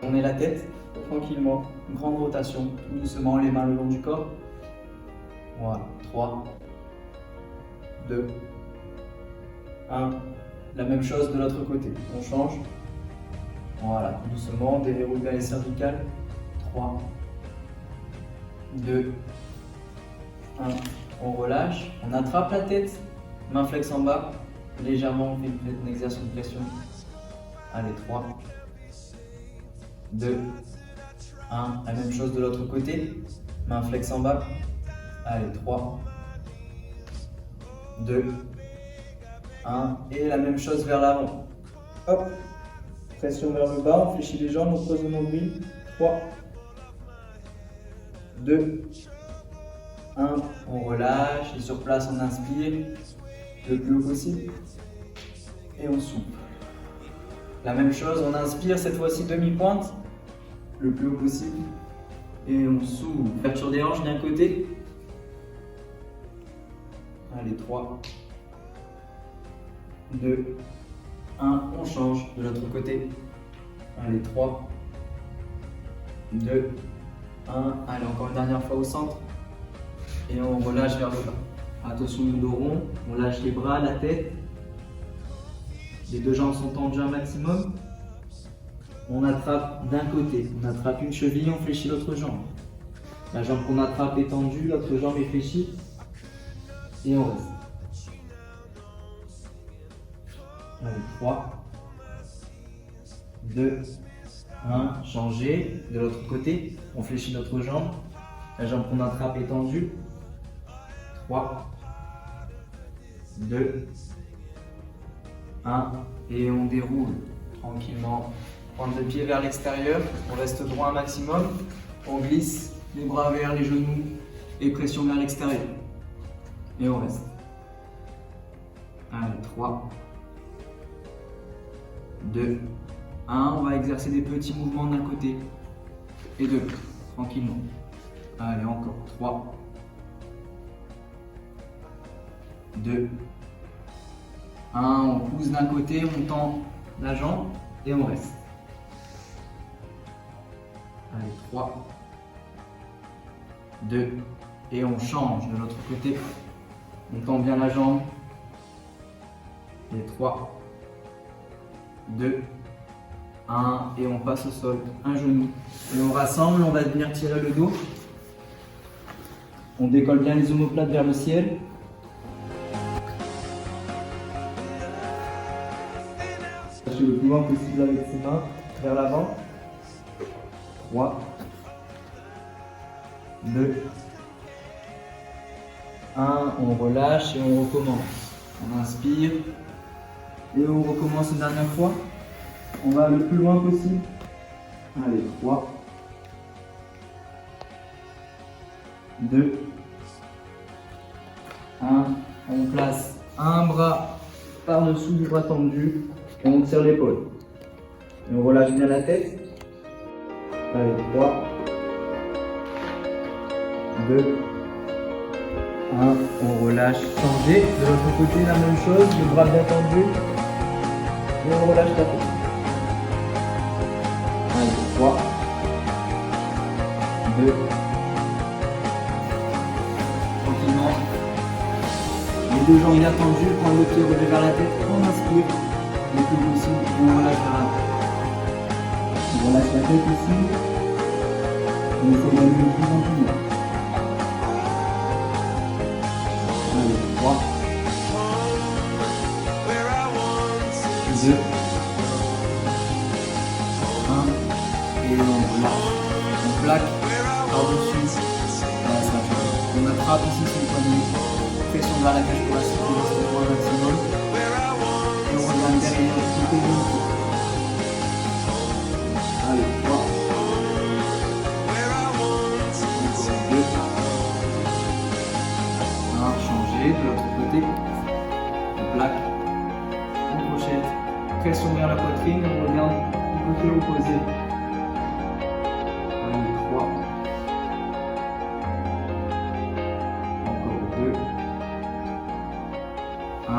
tourner la tête tranquillement, grande rotation, tout doucement, les mains le long du corps. Voilà, 3, 2, 1. La même chose de l'autre côté, on change. Voilà, tout doucement, déverrouille bien les cervicales. 3, 2, 1. On relâche, on attrape la tête, main flex en bas, légèrement, on fait une exercice de pression. Allez, 3, 2, 1. La même chose de l'autre côté, main flex en bas. Allez, 3, 2, 1. Et la même chose vers l'avant. Hop, pression vers le bas, on fléchit les jambes, on pose le nombril. 3, 2, 1. On relâche et sur place on inspire le plus haut possible et on souffle. La même chose, on inspire cette fois-ci demi-pointe le plus haut possible et on souffle. Ouverture des hanches d'un côté. Allez, 3, 2, 1. On change de l'autre côté. Allez, 3, 2, 1. Allez, encore une dernière fois au centre. Et on relâche vers le bas. Attention au dos rond, on lâche les bras, la tête. Les deux jambes sont tendues un maximum. On attrape d'un côté, on attrape une cheville, on fléchit l'autre jambe. La jambe qu'on attrape est tendue, l'autre jambe est fléchie. Et on reste. Allez, 3, 2, 1. Changer de l'autre côté, on fléchit notre jambe. La jambe qu'on attrape est tendue. 3, 2, 1. Et on déroule tranquillement. Pointe de pied vers l'extérieur. On reste droit un maximum. On glisse les bras vers les genoux et pression vers l'extérieur. Et on reste. Allez, 3, 2, 1. On va exercer des petits mouvements d'un côté et de l'autre, tranquillement. Allez, encore. 3, 2, 1. On pousse d'un côté, on tend la jambe et on reste. Allez, 3, 2, et on change de l'autre côté. On tend bien la jambe. Et 3, 2, 1. Et on passe au sol, un genou. Et on rassemble, on va venir tirer le dos. On décolle bien les omoplates vers le ciel. Lâchez le plus loin possible avec ses mains vers l'avant. 3, 2, 1. On relâche et on recommence. On inspire et on recommence une dernière fois. On va le plus loin possible. Allez, 3, 2, 1. On place un bras par-dessous du bras tendu et on tire l'épaule. Et on relâche bien la tête. Allez, 3, 2, 1. On relâche. Changer. De l'autre côté, la même chose. Le bras bien tendu. Et on relâche la tête. Allez, 3, 2. Tranquillement. Les deux jambes bien tendues. Prendre le pied relevé vers la tête. On inspire. Le plus possible. Et on relâche vers la tête. On relâche la tête ici. On essaie d'aller le plus en plus loin. Allez, 3, 2, 1. Et on relâche. On plaque par-dessus. Voilà, ça fait. On attrape ici sur le poignet. Pression vers la cage thoracique. On reste droit un maximum. Et on revient derrière le côté de l'autre. Allez, 3, 2, 1. Changer de l'autre côté. On plaque. On crochette. Pression vers la poitrine. On regarde du côté opposé. Allez, 3. Encore 2. 1.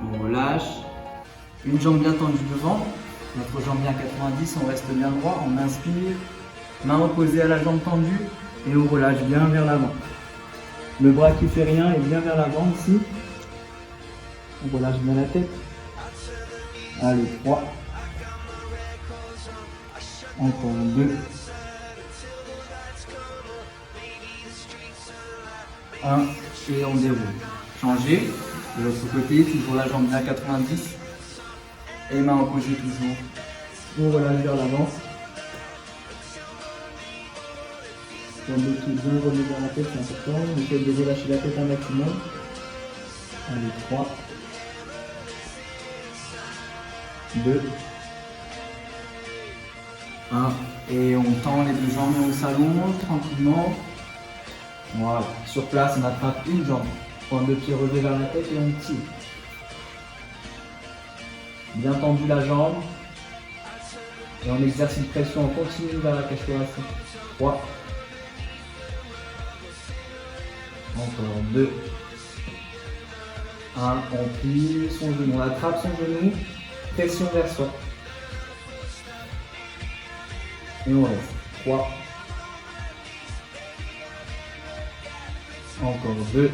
On relâche. Une jambe bien tendue devant. Notre jambe bien 90, on reste bien droit, on inspire, main opposée à la jambe tendue et on relâche bien vers l'avant. Le bras qui fait rien est bien vers l'avant ici. On relâche bien la tête. Allez, 3. Encore 2. 1. Et on déroule. Changer. De l'autre côté, toujours la jambe bien 90. Et main opposée toujours. On relâche vers l'avant. Jambe qui est bien reliée vers la tête, c'est important. On essaie de relâcher la tête un maximum. Allez, 3. 2. 1. Et on tend les deux jambes et on s'allonge tranquillement. Voilà. Sur place, on attrape une jambe. Point de pied relevé vers la tête et on tire. Bien tendu la jambe. Et on exerce une pression en continu vers la cage thoracique. 3. Encore 2. 1. On plie son genou. On attrape son genou. Pression vers soi. Et on reste. 3. Encore 2.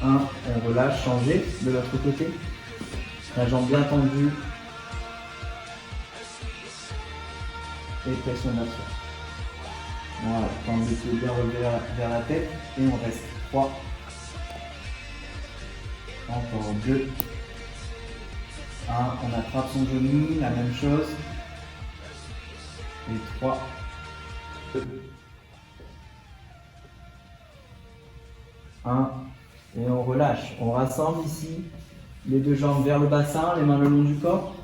1. On relâche, changer de l'autre côté. La jambe bien tendue. Et pression vers soi. Voilà, quand le pied bien relevé vers la tête. Et on reste. 3. Encore 2. 1. On attrape son genou, la même chose. Et 3. 2. 1. Et on relâche. On rassemble ici les deux jambes vers le bassin, les mains le long du corps.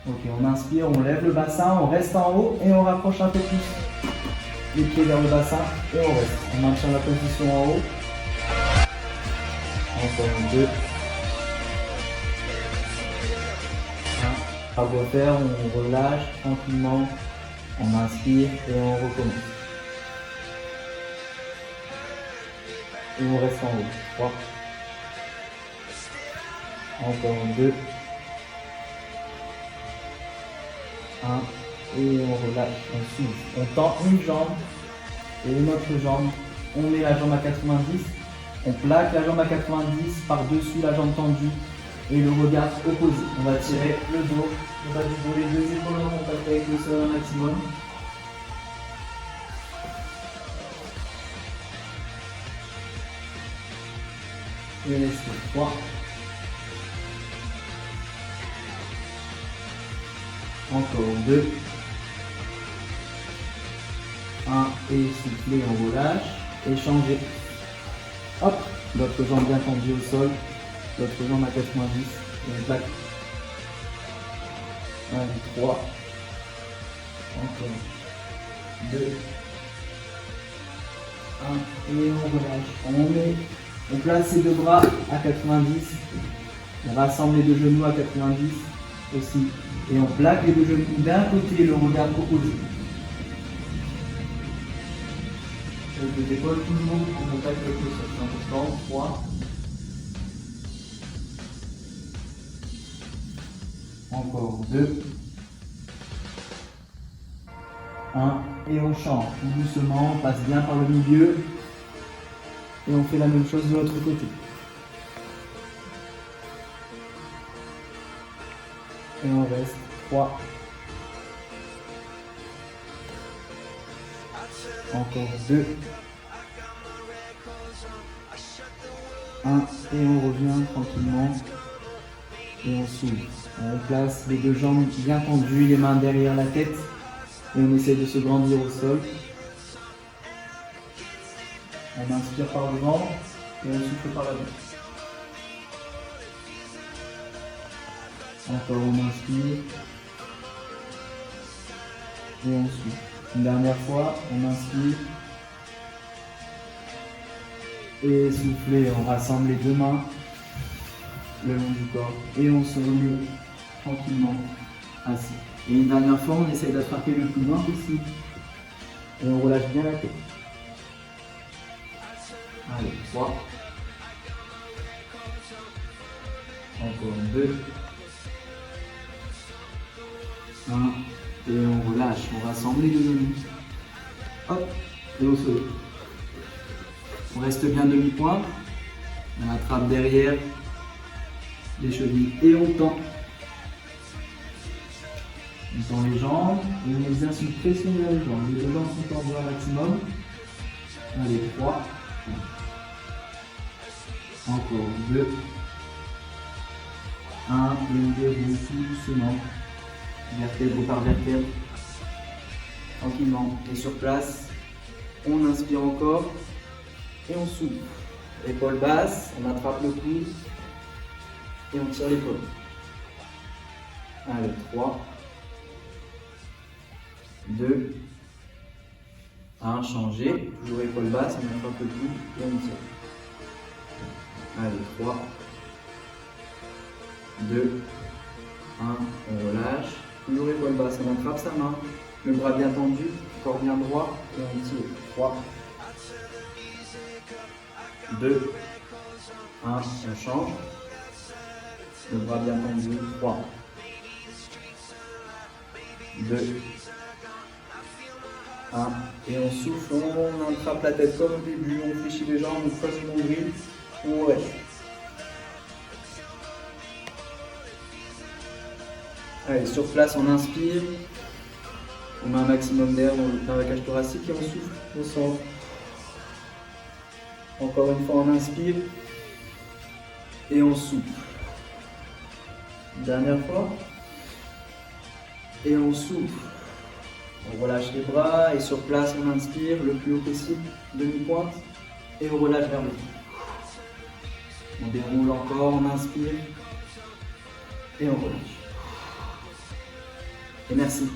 Ok, on inspire, on lève le bassin, on reste en haut et on rapproche un peu plus les pieds vers le bassin et on reste. On maintient la position en haut. Encore 2. 1. À refaire, on relâche tranquillement. On inspire et on recommence. Et on reste en haut. 3. Encore 2. 1. Et on relâche, on souffle. On tend une jambe et une autre jambe. On met la jambe à 90. On plaque la jambe à 90 par-dessus la jambe tendue et le regard opposé. On va tirer le dos. On va du dos, les deux épaules en contact avec le sol un maximum. Et restez. 3. Encore 2. 1. Et souffler, on relâche. Et changer. Hop. L'autre jambe bien tendue au sol. L'autre jambe à 90. Et on plaque. 1, 3. Encore 2. 1. Et on relâche. On place ses deux bras à 90. On rassemble les deux genoux à 90 aussi. Et on plaque les deux genoux d'un côté, le regard opposé. Les deux épaules toujours en contact avec le sol. C'est important. 3. Encore 2. 1. Et on change. Tout doucement, on passe bien par le milieu. Et on fait la même chose de l'autre côté. Et on reste. 3. Encore 2. 1. Et on revient tranquillement. Et on s'ouvre. On place les deux jambes bien tendues, les mains derrière la tête. Et on essaie de se grandir au sol. On inspire par le ventre et on souffle par la bouche. Encore on inspire et on souffle. Une dernière fois, on inspire et souffler. On rassemble les deux mains le long du corps et on se remet tranquillement assis. Et une dernière fois, on essaie d'attraper le plus loin possible et on relâche bien la tête. Allez, 3. Encore 2. 1, et on relâche, on rassemble les deux genoux. Hop, et au sol. On reste bien demi-pointe. On attrape derrière les chevilles et on tend. On tend les jambes et on exerce une pression vers les jambes. Les deux jambes sont tendues au maximum. Allez, 3. Encore 2. 1, et on déroule tout doucement. Vertèbre par vertèbre. Tranquillement. Et sur place, on inspire encore et on souffle. Épaule basse, on attrape le coude et on tire l'épaule. Allez, 3, 2, 1, changer. Toujours épaule basse, on attrape le coude et on tire. Allez, 3, 2, 1, on relâche. Toujours épaule basse, on attrape sa main, le bras bien tendu, corps bien droit et on tire. 3, 2, 1, on change. Le bras bien tendu. 3, 2, 1. Et on souffle, on attrape la tête comme au début, on fléchit les jambes, on creuse le nombril, on reste. Allez, sur place, on inspire. On met un maximum d'air dans la cage thoracique et on souffle au centre. Encore une fois, on inspire et on souffle. Dernière fois. Et on souffle. On relâche les bras et sur place, on inspire le plus haut possible, demi-pointe, et on relâche vers le haut. On déroule encore, on inspire et on relâche. Et merci.